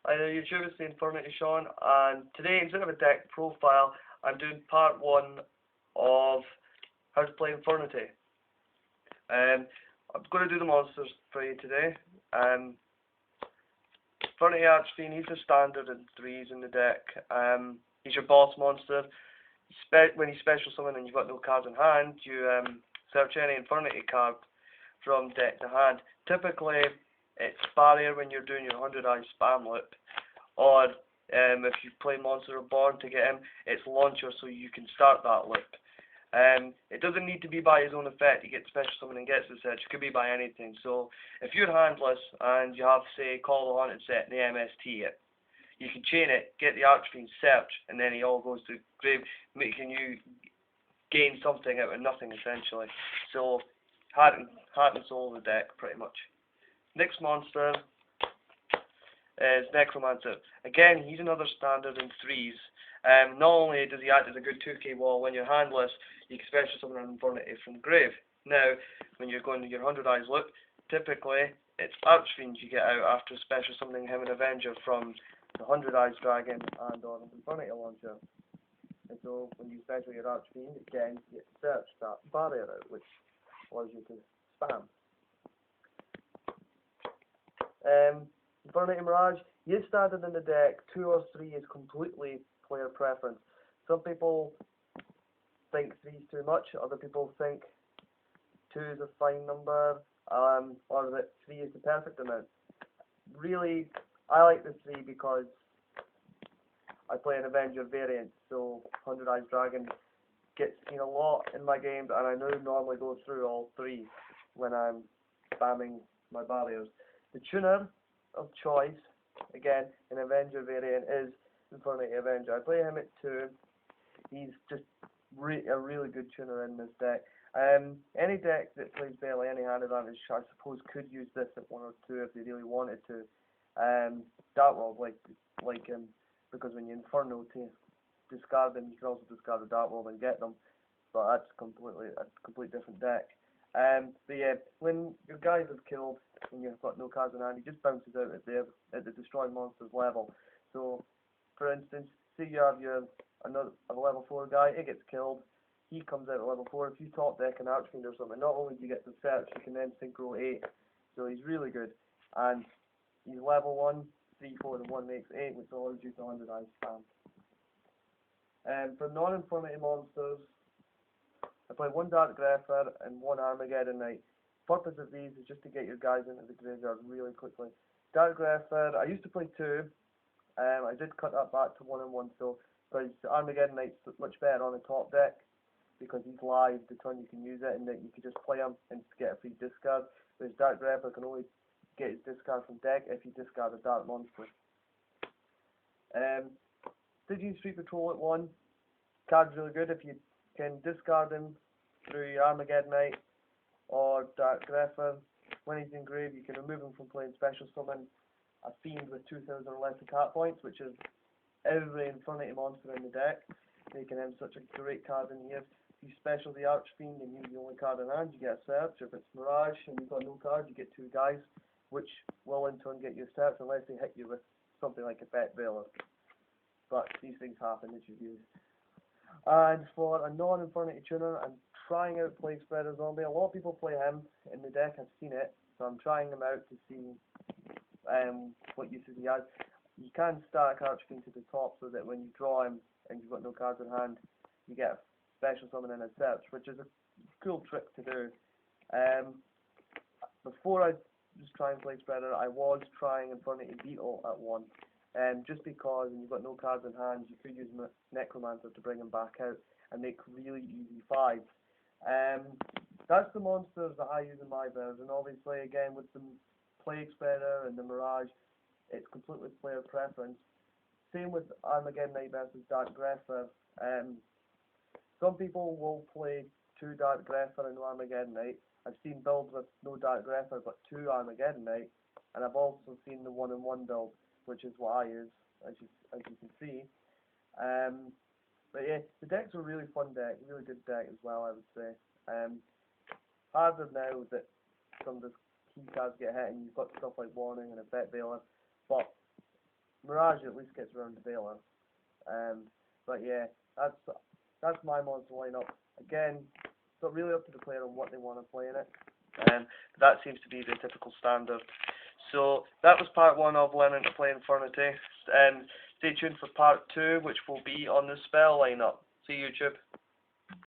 Hi there YouTube, it's the Infernity Sean, and today instead of a deck profile, I'm doing part 1 of how to play Infernity. I'm going to do the monsters for you today. Infernity Archfiend, he's a standard in 3s in the deck. He's your boss monster. When you special summon and you've got no cards in hand, you search any Infernity card from deck to hand. Typically, it's barrier when you're doing your 100-eye spam loop, or if you play Monster Reborn to get him, it's launcher so you can start that loop. It doesn't need to be by his own effect. He gets special summon and gets the search. It could be by anything. So if you're handless and you have, say, Call the Haunted set and the MST it, you can chain it, get the Archfiend search, and then he all goes to grave, making you gain something out of nothing essentially. So heart and soul of the deck pretty much. Next monster is Necromancer. Again, he's another standard in 3s. Not only does he act as a good 2k wall when you're handless, you can special summon an Infernity from the grave. Now, when you're going to your 100 eyes look, typically it's Archfiend you get out after special summoning him an Avenger from the 100 eyes dragon and or an Infernity launcher. And so when you special your Archfiend, again you get to search that barrier out, which allows you to spam. Infernity Mirage, he is standard in the deck. 2 or 3 is completely player preference. Some people think 3 is too much, other people think 2 is a fine number, or that 3 is the perfect amount. Really, I like the 3 because I play an Avenger variant, so 100 Eyes Dragon gets seen a lot in my games, and I normally go through all 3 when I'm spamming my barriers. The tuner of choice, again, an Avenger variant, is Infernity Avenger. I play him at 2. He's just a really good tuner in this deck. Any deck that plays barely any hand advantage, I suppose, could use this at 1 or 2 if they really wanted to. Dark World, like him, because when you Inferno to discard them, you can also discard the Dark World and get them, but that's a complete different deck. But yeah, when your guys have killed and you've got no cards in hand, he just bounces out at the destroy monsters level. So, for instance, say you have a level 4 guy, it gets killed, he comes out at level 4. If you top deck an Archfiend or something, not only do you get the search, you can then synchro 8. So he's really good, and he's level 1, 3, 4, and 1 makes 8, which allows you to 100 eye spam. For non-Infernity monsters, I play 1 Dark Grepher and 1 Armageddon Knight. Purpose of these is just to get your guys into the graveyard really quickly. Dark Grepher, I used to play 2. I did cut that back to 1 and 1, so because Armageddon Knight's much better on the top deck because he's live the turn you can use it, and then you can just play him and get a free discard. Whereas Dark Grepher can only get his discard from deck if you discard a Dark Monster. Stygian Street Patrol at 1. Card's really good if you can discard him through your Armageddon Knight or Dark Grepher. When he's in grave, you can remove him from playing special summon a Fiend with 2,000 or less attack points, which is every Infernity monster in the deck, making him such a great card in here. If you special the Archfiend and use the only card in hand, you get a search. If it's Mirage and you've got no cards, you get 2 guys, which will in turn get you a search unless they hit you with something like a Bet Veiler. But these things happen as you use. And for a non-Infernity tuner, I'm trying out Plague Spreader Zombie. A lot of people play him in the deck, I've seen it, so I'm trying him out to see what uses he has. You can stack Archfiend to the top so that when you draw him and you've got no cards in hand, you get a special summon and a search, which is a cool trick to do. Before I was trying Plague Spreader, I was trying Infernity Beetle at 1. Just because when you've got no cards in hand, you could use Necromancer to bring him back out and make really easy 5s. That's the monsters that I use in my version. Obviously, again, with the Plague Spreader and the Mirage, it's completely player preference. Same with Armageddon Knight versus Dark Grepher. Some people will play 2 Dark Grepher and no Armageddon Knight. I've seen builds with no Dark Grepher but 2 Armageddon Knight, and I've also seen the 1 and 1 build, which is what I use, as you can see. But yeah, the deck's a really fun deck, really good deck as well, I would say. Harder now that some of the key cards get hit and you've got stuff like Warning and a Bet Veiler, but Mirage at least gets around the Baylor. But yeah, that's my monster lineup. Again, it's not really up to the player on what they want to play in it. That seems to be the typical standard. So that was part 1 of learning to play Infernity. Stay tuned for part 2, which will be on the spell lineup. See you, YouTube.